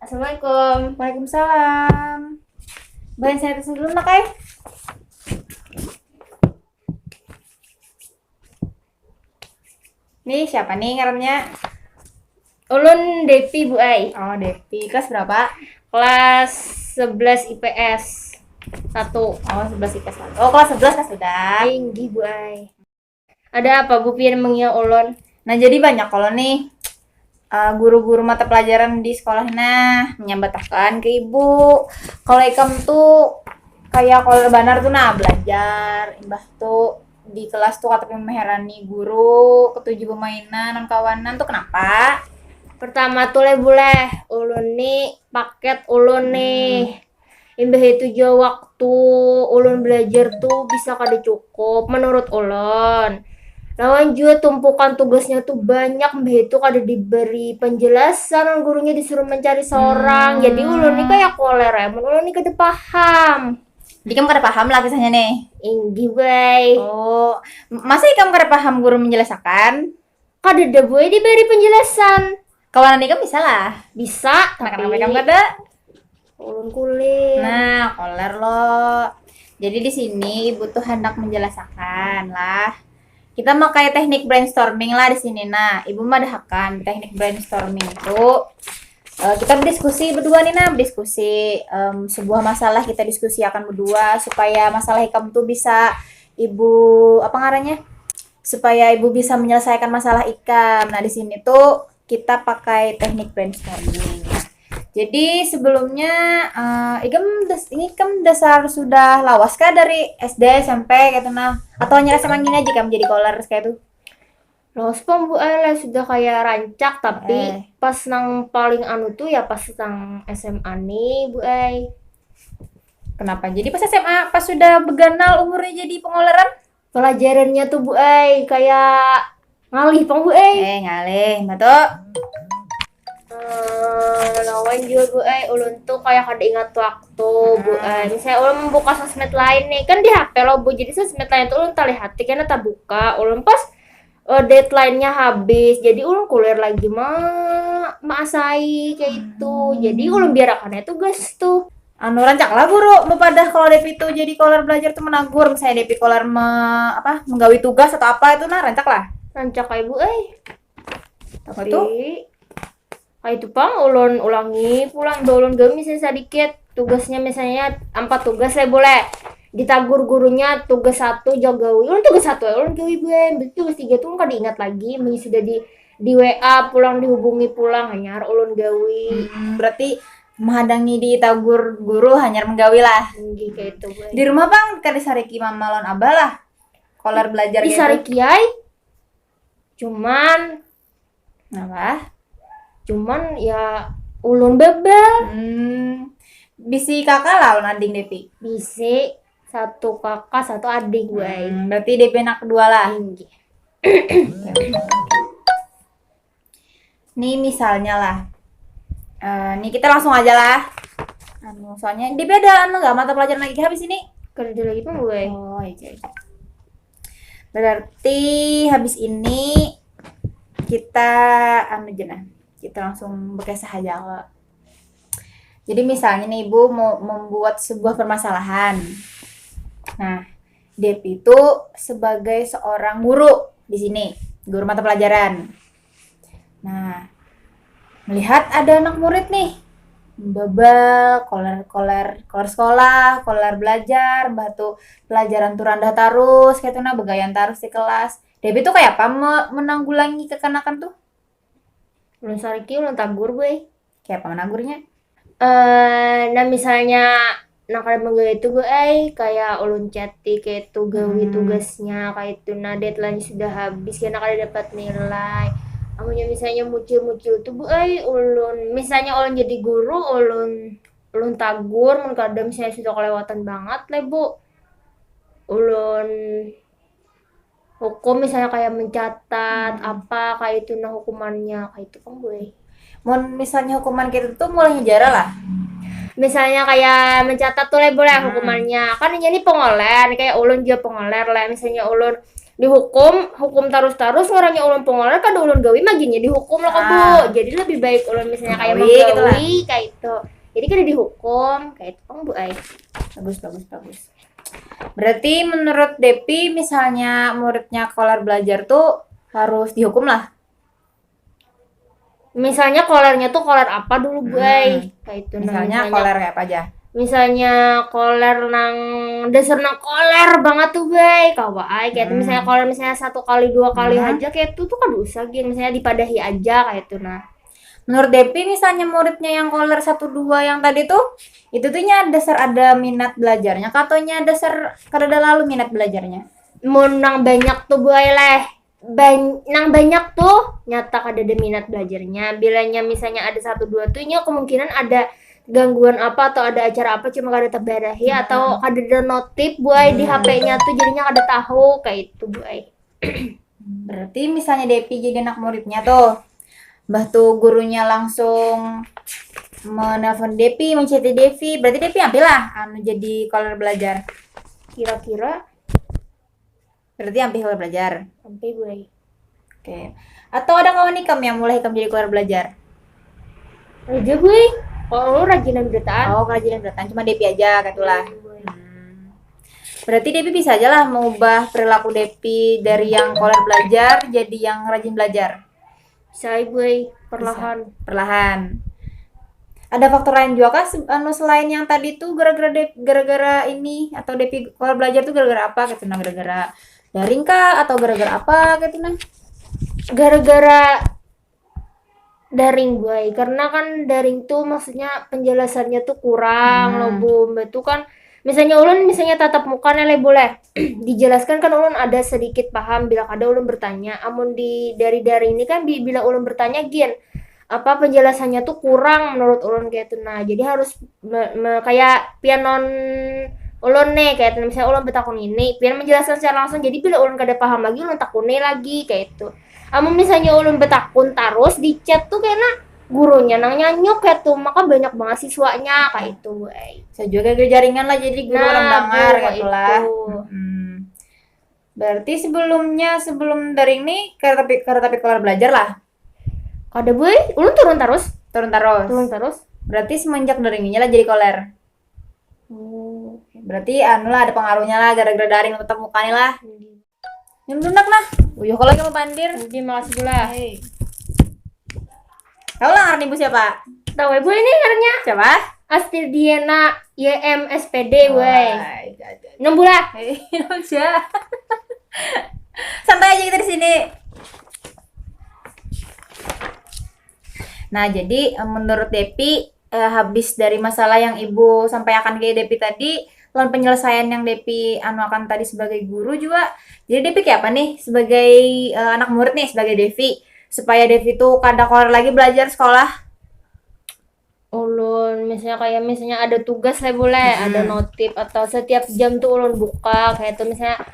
Assalamualaikum. Waalaikumsalam. Bahan saya tes dulu nak ay. Nih siapa nih ngarannya? Ulun Depi Bu Ai. Oh, Depi. Kelas berapa? Kelas 11 IPS 1. Oh, 11 IPS 1. Oh, kelas 11 kan sudah. Tinggi Bu Ai. Ada apa Bu pian mengia ulun? Nah, jadi banyak kalau nih guru-guru mata pelajaran di sekolah nah menyambatkan ke ibu. Kalau ikam tuh kayak kalau banar tuh nah belajar, imbah tuh di kelas tuh kata meherani guru, ketujuh permainan, kawanan tuh kenapa? Pertama tuh boleh ulun nih paket ulun nih. Imbah itu jauh waktu ulun belajar tuh bisa kada cukup menurut ulun. Lawan juga tumpukan tugasnya tuh banyak, mbah itu kada diberi penjelasan, gurunya disuruh mencari seorang. Jadi ulun nih kayak kolera, ulun nih kada paham. Jadi kamu kada paham lah kisahnya nih. Inggi bay. Oh, masa kamu kada paham guru menjelaskan? Kada ada boy diberi penjelasan. Kawanan ikam bisa lah. Bisa, Kenapa tapi kamu kada? ulun kulit. Nah, koler lo. Jadi di sini ibu tuh hendak menjelaskan lah. Kita mau kayak teknik brainstorming lah di sini. Nah, ibu mah ada hakan teknik brainstorming itu kita berdiskusi berdua nih nah, berdiskusi sebuah masalah kita diskusi akan berdua supaya masalah ikam tuh bisa ibu apa ngarannya? Supaya ibu bisa menyelesaikan masalah ikam. Nah, di sini tuh kita pakai teknik brainstorming. Jadi sebelumnya ini kan dasar sudah lawas kah dari SD SMP gitu nah atau hanya SMA gini aja kamu jadi kolar kayak itu? Los pom Bu Ai sudah kayak rancak, tapi pas nang paling anu tuh ya pas nang SMA nih Bu Ai. Kenapa? Jadi pas SMA pas sudah beganal umurnya jadi pengolaran? Pelajarannya tuh Bu Ai kayak ngalih pang Bu Ai. Ngalih, betul. Lawan juga Bu Ai, ulun tuh kayak kada ingat waktu Bu Ai. Misalnya ulun membuka sosmed lain nih, kan di HP lo Bu, jadi sosmed lain tuh ulun tak lihat, karena tak buka. Ulun pas deadline-nya habis, jadi ulun kuliah lagi maasai kayak itu. Jadi ulun biarakannya tugas tuh. Anu rancak lah guru pada kalau Depi itu jadi kolar belajar tuh menagur misalnya Depi kolar menggawi tugas atau apa itu nah rancak lah. Rancak kayak Bu Ai. Apa itu? Kayak itu pang ulun ulangi pulang ulun gemis sedikit tugasnya, misalnya 4 tugas saya boleh ditagur gurunya tugas 1 jagawi ulun tugas 1 ulun gawi betul tugas 3 tuh kan diingat lagi mengisi sudah di WA pulang dihubungi pulang hanya ulun gawi. Berarti menghadangi ditagur guru hanya menggawi lah. Kayak itu Di rumah bang kada sariki mama lon abah lah kolar belajar di gitu. sariki ai cuman ya ulun bebel. Bisi kakak lah ulun ading Depi. Bisi 1 kakak 1 adik gue. Berarti Depi anak kedua lah. Nih misalnya lah. Nih kita langsung aja lah. Soalnya Depi ada nggak mata pelajaran lagi habis ini? Kerja lagi pun gue. Oh iya. Berarti habis ini kita kita langsung berkisah aja kok. Jadi misalnya nih ibu mau membuat sebuah permasalahan. Nah, Depi itu sebagai seorang guru di sini, guru mata pelajaran. Nah, melihat ada anak murid nih, babal, koler sekolah, koler belajar, batu pelajaran tuh rendah tarus, kayak tuh nah begayan tarus di kelas. Depi tuh kayak apa menanggulangi kekanakan tuh? Ulun sariki ulun tagur gue. Kayak apa menagurnya? Nah misalnya kada menggawe itu gue kayak ulun chatty kayak itu gawi tugasnya kayak itu nah deadline sudah habis karena kada dapat nilai. Amunnya misalnya muncul tuh Bu ulun misalnya ulun jadi guru ulun tagur mun kada misalnya sudah kelewatan banget lah Bu. Ulun hukum misalnya kayak mencatat apa kayak itu nah hukumannya kayak itu kan gue. Misalnya hukuman kita tuh mulai ngejarah lah. Misalnya kayak mencatat tuh boleh hukumannya. Kan ini pengoler kayak ulun juga pengoler lah. Misalnya ulun hukum terus ngorangnya ulun pengolar kada ulun gawi maginya dihukum lah Bu. Jadi lebih baik ulun misalnya kayak Gawi gitu lah. menggawi kayak itu. Jadi kada dihukum kayak itu Bu ay. Bagus. Berarti menurut Depi misalnya muridnya kolar belajar tuh harus dihukum lah. Misalnya kolernya tuh koler apa dulu Bu ay? Kayak itu nah, Misalnya kolar kayak apa aja? misalnya koler nang dasar nang koler banget tuh bay kawa ay kayak itu misalnya koler misalnya 1 kali 2 kali aja kayak itu tuh kan usah gin misalnya dipadahi aja kayak itu nah. Menurut Depi misalnya muridnya yang kolar 1 2 yang tadi tuh itu tuh nya dasar ada minat belajarnya katanya dasar kada lalu minat belajarnya. Mun nang banyak tuh bay leh nang banyak tuh nyata kada ada minat belajarnya bilanya misalnya ada 1 2 tuh nya kemungkinan ada gangguan apa atau ada acara apa cuma kada terbadahi atau kada ada notif buai di HP-nya tuh jadinya kada tahu kayak itu buai. Berarti misalnya Depi jadi anak muridnya tuh Mbah tuh gurunya langsung menelpon Depi, menchat Devi, berarti Depi ambil lah anu jadi kolar belajar. Kira-kira Berarti ambil kolar belajar. sampai buai. Oke. Atau ada kawan ikam yang mulai ikam jadi kolar belajar? Aja buai. Kalau lu rajinan beritaan. Oh, kerajinan beratan cuma Depi aja katulah. Berarti Depi bisa aja lah mengubah perilaku Depi dari yang kolar belajar jadi yang rajin belajar. Bisa buai perlahan. Perlahan. Ada faktor lain juga kah anu selain yang tadi tuh gara-gara ini atau Depi kolar belajar tuh gara-gara apa gitu nah gara-gara daring kah atau gara-gara apa gitu nah? Gara-gara daring buai karena kan daring tuh maksudnya penjelasannya tuh kurang loh Bu. Itu kan misalnya ulun misalnya tatap muka nilai boleh dijelaskan kan ulun ada sedikit paham bila kada ulun bertanya amun dari daring ini kan bila ulun bertanya gin apa penjelasannya tuh kurang menurut ulun kayak itu nah jadi harus kayak pianon ulun nih kayak itu misalnya ulun bertakun ini pian menjelaskan secara langsung jadi bila ulun kada paham lagi ulun takuni lagi kayak itu amun misalnya ulun bertakun terus di chat tuh karena gurunya nang nyanyuk kayak tuh maka banyak banget siswanya kayak itu Saya juga gara jaringan lah jadi guru orang dengar gitu lah. Berarti sebelum daring nih karena tapi keluar belajar lah. kada boy ulun turun terus Turun terus. Berarti semenjak daringnya lah jadi koler. Berarti anu lah ada pengaruhnya lah gara-gara daring tetap mukanya lah. Yang lunak nah. Uyuh kalau kamu pandir. jadi makasih pula Kau lah ngarang ibu siapa? tahu ibu ini ngarangnya Siapa? Astirdiana YMSPD wey 6 bulan Santai aja kita di sini. Nah, jadi menurut Depi habis dari masalah yang Ibu sampaikan ke Depi tadi, lawan penyelesaian yang Depi anu akan tadi sebagai guru juga. Jadi Depi kayak apa nih sebagai anak murid nih sebagai Devi supaya Devi tuh kada keluar lagi belajar sekolah. ulun misalnya ada tugas lah boleh ada notif atau setiap jam tuh ulun buka kayak tuh misalnya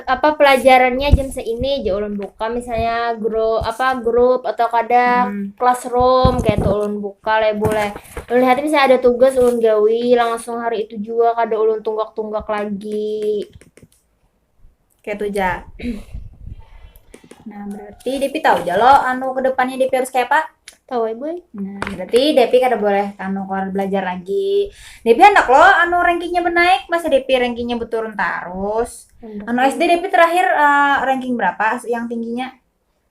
apa pelajarannya jam seini aja ulun buka misalnya grup atau kadang classroom kayak tuh ulun buka lah boleh ulun lihat misalnya ada tugas ulun gawi langsung hari itu juga kada ulun tunggak lagi Kayak tuh ja. Nah, berarti Depi tahu aja lo anu kedepannya Depi harus kayak apa? tahu ibu Nah, berarti Depi kada boleh anu keluar belajar lagi. Depi hendak lo anu rankingnya menaik, masa Depi rankingnya berturun terus. Anu SD Depi terakhir ranking berapa yang tingginya?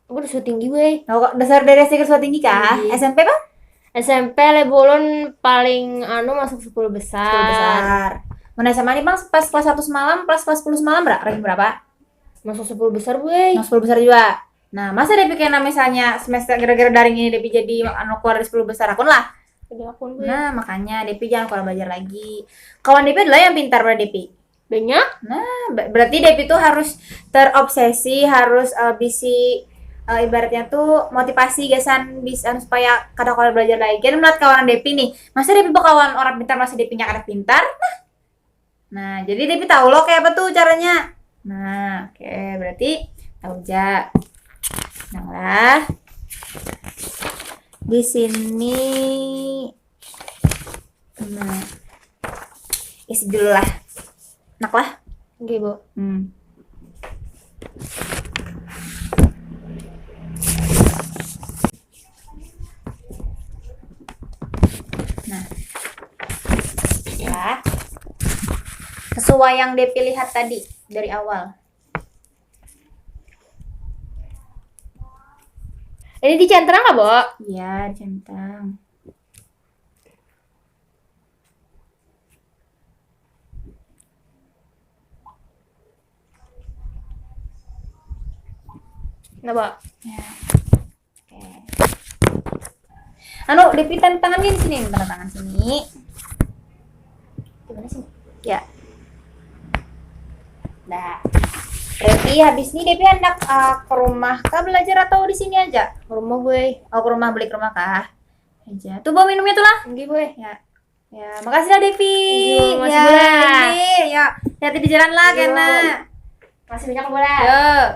aku udah tinggi weh Dasar dari SD ke tinggi kah? SMP apa? SMP lebulun paling masuk 10 besar. 10 besar. Mana SMA nih Bang pas kelas 1 semalam, pas kelas 10 semalam ranking berapa? Masuk 10 besar weh. Masuk 10 besar juga. Nah, masa Depi kena misalnya semester gara-gara daring ini Depi jadi keluar dari 10 besar akun lah. Akun gue. Nah, makanya Depi jangan keluar belajar lagi. Kawan Depi adalah yang pintar pada Depi. Banyak? Nah, berarti Depi tuh harus terobsesi, harus bisi ibaratnya tuh motivasi gasan bisa supaya kada keluar belajar lagi. Kan melihat kawan Depi nih, masa Depi bakalan orang pintar masa Depi nya kada pintar? Nah, jadi Depi tahu loh kayak apa tuh caranya. Nah, oke, berarti tahu aja. Nah lah. Di sini nah isi dulu lah. Nak lah. Oke, Bu. sesuai yang Depi lihat tadi dari awal. Ini dicentang nggak, Bo? Iya, centang. Nah, Bo. Ya. Oke. Anu, Depi tanda tangan di sini, tanda tangan sini. Gimana sih? Ya. Dah. Depi habis ini Depi hendak ke rumah kah belajar atau di sini aja? Ke rumah gue. Oh, ke rumah, beli ke rumah kah? Aja. Tuh bawa minumnya tuh lah. Enggak, gue. Ya. Ya, makasih lah Devi. Iya, makasih, Ya, Bula. ini, ya. Hati di jalan lah, Iya. Kena. Masih banyak, Bo. Yuk.